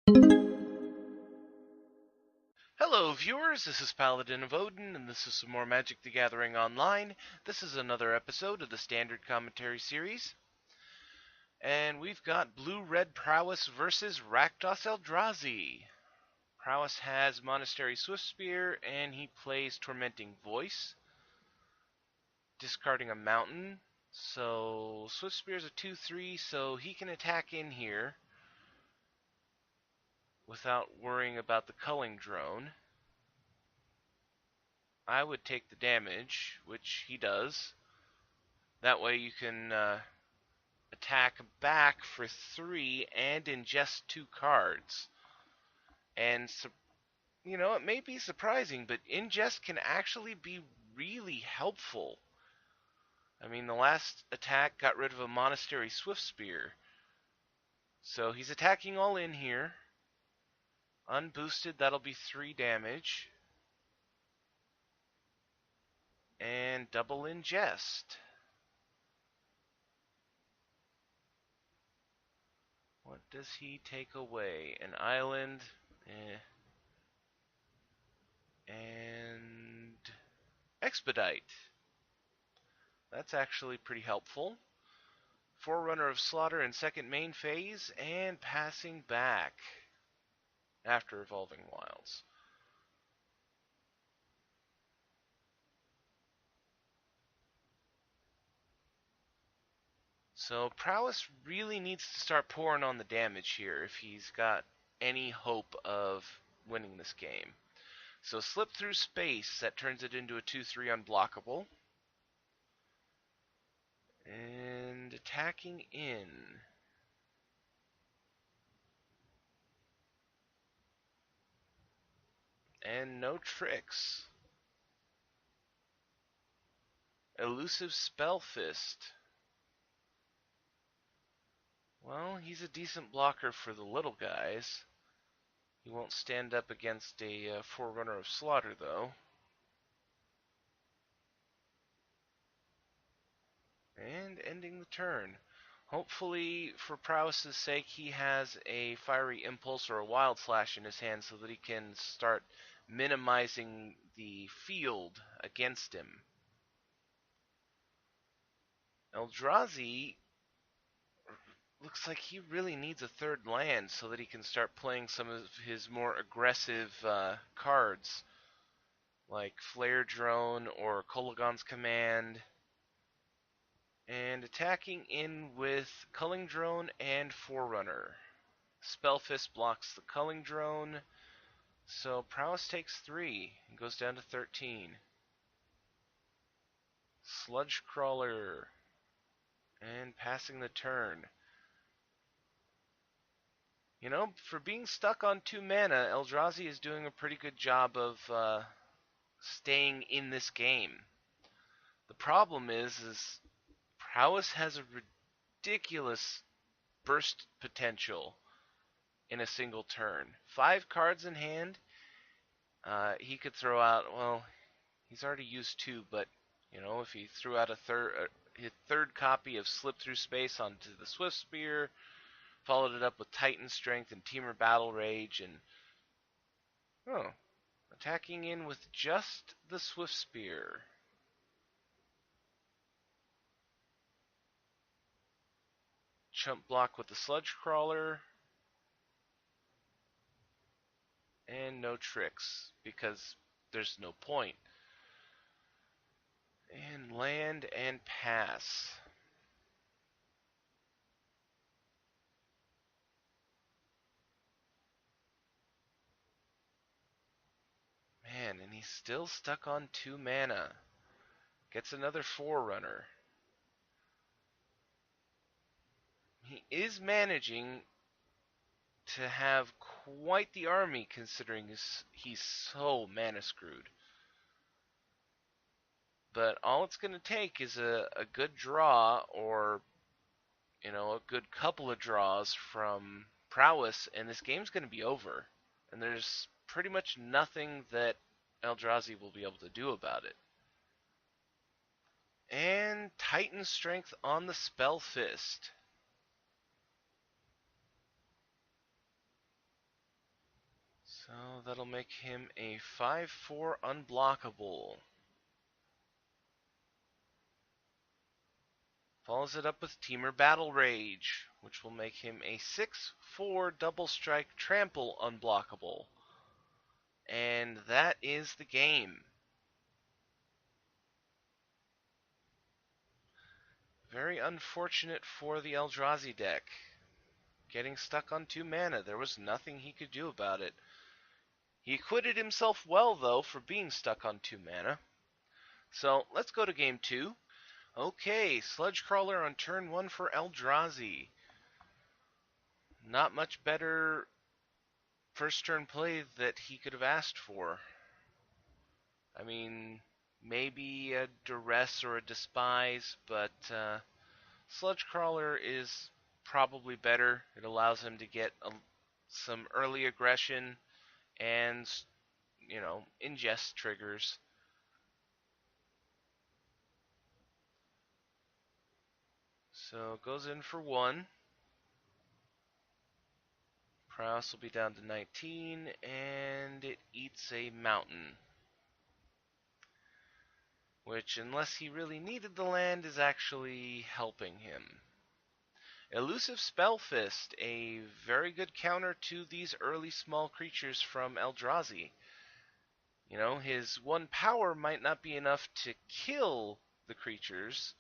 Hello viewers, this is Paladin of Odin, and this is some more Magic the Gathering Online. This is another episode of the Standard Commentary Series. And we've got Blue-Red Prowess versus Rakdos Eldrazi. Prowess has Monastery Swiftspear, and he plays Tormenting Voice, discarding a mountain. So Swiftspear is a 2-3, so he can attack in here without worrying about the culling drone. I would take the damage, which he does. That way you can attack back for 3 and ingest 2 cards. And, it may be surprising, but ingest can actually be really helpful. I mean, the last attack got rid of a Monastery Swiftspear. So he's attacking all in here. Unboosted, that'll be 3 damage. And double ingest. What does he take away? An island. And expedite. That's actually pretty helpful. Forerunner of Slaughter in second main phase, and passing back after Evolving Wilds. So Prowess really needs to start pouring on the damage here if he's got any hope of winning this game. So Slip Through Space, that turns it into a 2-3 unblockable. And attacking in. And no tricks. Elusive Spellfist. Well, he's a decent blocker for the little guys. He won't stand up against a Forerunner of Slaughter, though. And ending the turn. Hopefully, for Prowess' sake, he has a Fiery Impulse or a Wild Slash in his hand so that he can start minimizing the field against him. Eldrazi looks like he really needs a third land so that he can start playing some of his more aggressive cards, like Flare Drone or Kolaghan's Command. And attacking in with Culling Drone and Forerunner. Spellfist blocks the Culling Drone, so Prowess takes 3 and goes down to 13. Sludge Crawler and passing the turn. You know, for being stuck on 2 mana, Eldrazi is doing a pretty good job of staying in this game. The problem is Prowess has a ridiculous burst potential in a single turn. 5 cards in hand, he could throw out, well, he's already used 2, but, if he threw out his third copy of Slip Through Space onto the Swiftspear, followed it up with Titan Strength and Temur Battle Rage, and, attacking in with just the Swiftspear. Chump block with the Sludge Crawler. And no tricks, because there's no point. And land and pass. Man, and he's still stuck on 2 mana. Gets another Forerunner. He is managing to have quite the army, considering he's so mana screwed. But all it's going to take is a good draw, or a good couple of draws from Prowess, and this game's going to be over. And there's pretty much nothing that Eldrazi will be able to do about it. And Titan Strength on the Spellfist. So that'll make him a 5/4 unblockable. Follows it up with Teamer Battle Rage, which will make him a 6/4 double strike trample unblockable. And that is the game. Very unfortunate for the Eldrazi deck. Getting stuck on 2 mana. There was nothing he could do about it. He acquitted himself well, though, for being stuck on 2 mana. So let's go to game 2. Okay, Sludge Crawler on turn 1 for Eldrazi. Not much better first turn play that he could have asked for. I mean, maybe a Duress or a Despise, but Sludge Crawler is probably better. It allows him to get some early aggression and, ingest triggers. So it goes in for 1. Prowess will be down to 19, and it eats a mountain. Which, unless he really needed the land, is actually helping him. Elusive Spellfist, a very good counter to these early small creatures from Eldrazi. His 1 power might not be enough to kill the creatures.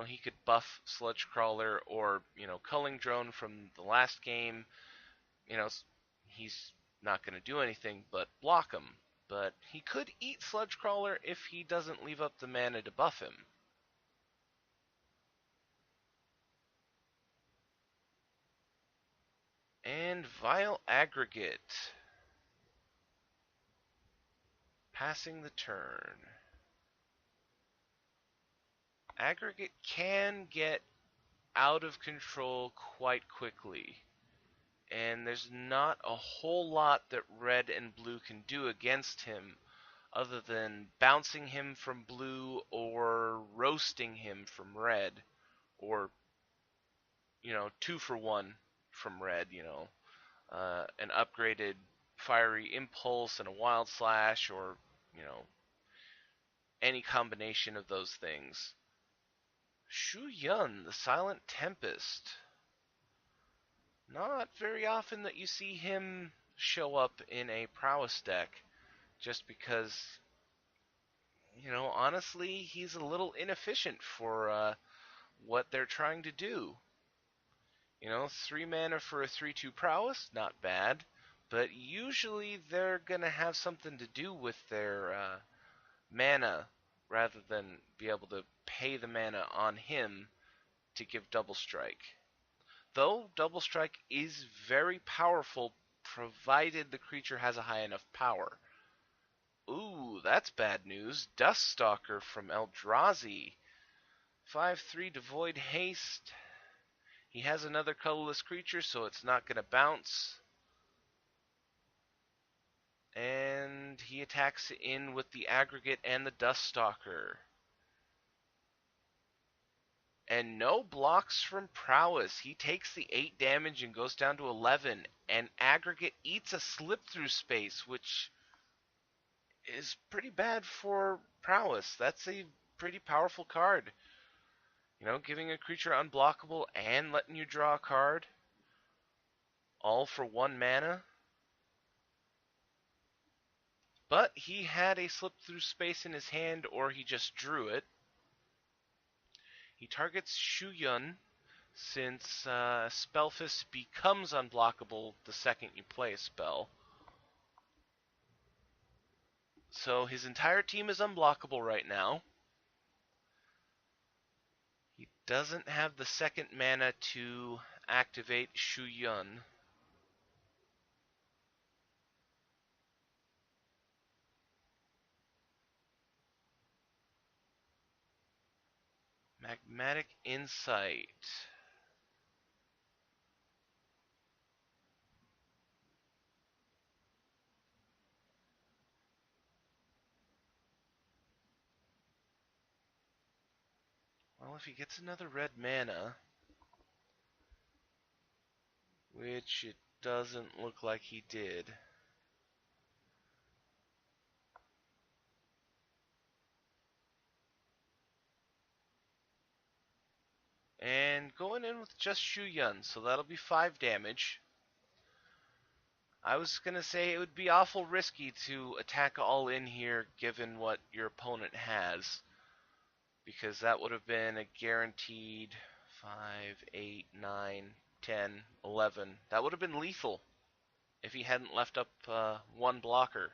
He could buff Sludge Crawler or, Culling Drone from the last game. He's not going to do anything but block him. But he could eat Sludge Crawler if he doesn't leave up the mana to buff him. And Vile Aggregate. Passing the turn. Aggregate can get out of control quite quickly. And there's not a whole lot that red and blue can do against him other than bouncing him from blue or roasting him from red. Or, 2 for 1 from red, an upgraded Fiery Impulse and a Wild Slash, or, any combination of those things. Shu Yun, the Silent Tempest. Not very often that you see him show up in a Prowess deck, just because, honestly, he's a little inefficient for what they're trying to do. 3 mana for a 3/2 Prowess, not bad, but usually they're going to have something to do with their mana rather than be able to pay the mana on him to give Double Strike. Though Double Strike is very powerful provided the creature has a high enough power. Ooh, that's bad news. Duststalker from Eldrazi. 5/3 Devoid Haste. He has another colorless creature, so it's not going to bounce. And he attacks in with the Aggregate and the Duststalker. And no blocks from Prowess. He takes the 8 damage and goes down to 11. And Aggregate eats a slip through space, which is pretty bad for Prowess. That's a pretty powerful card. Giving a creature unblockable and letting you draw a card. All for 1 mana. But he had a slip through space in his hand, or he just drew it. He targets Shu Yun, since Spellfist becomes unblockable the second you play a spell. So his entire team is unblockable right now. He doesn't have the second mana to activate Shu Yun. Magmatic Insight. Well, if he gets another red mana, which it doesn't look like he did, And going in with just Shu Yun, so that'll be 5 damage. I was going to say it would be awful risky to attack all in here given what your opponent has, because that would have been a guaranteed 5, 8, 9, 10, 11. That would have been lethal if he hadn't left up one blocker.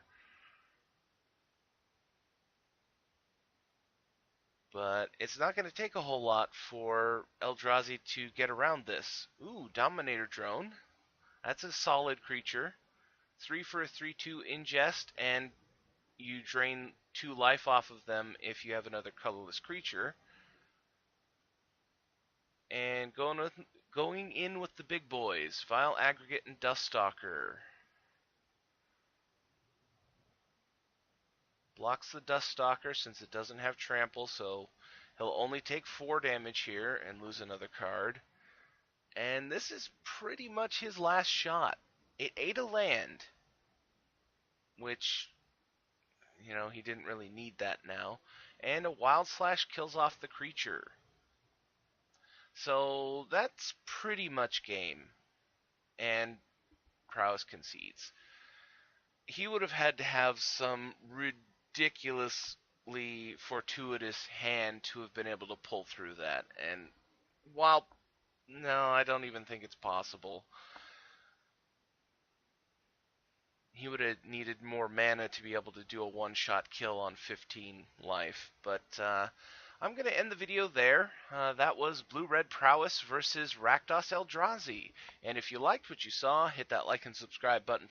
But it's not going to take a whole lot for Eldrazi to get around this. Ooh, Dominator Drone. That's a solid creature. 3 for a 3/2 ingest, and you drain 2 life off of them if you have another colorless creature. And going in with the big boys, Vile Aggregate and Duststalker. Blocks the Duststalker since it doesn't have trample, so he'll only take 4 damage here and lose another card. And this is pretty much his last shot. It ate a land, which, you know, he didn't really need that now. And a Wild Slash kills off the creature. So that's pretty much game. And Prowess concedes. He would have had to have some ridiculously fortuitous hand to have been able to pull through that. And while, no, I don't even think it's possible. He would have needed more mana to be able to do a one-shot kill on 15 life. But I'm going to end the video there. That was Blue-Red Prowess versus Rakdos Eldrazi. And if you liked what you saw, hit that like and subscribe button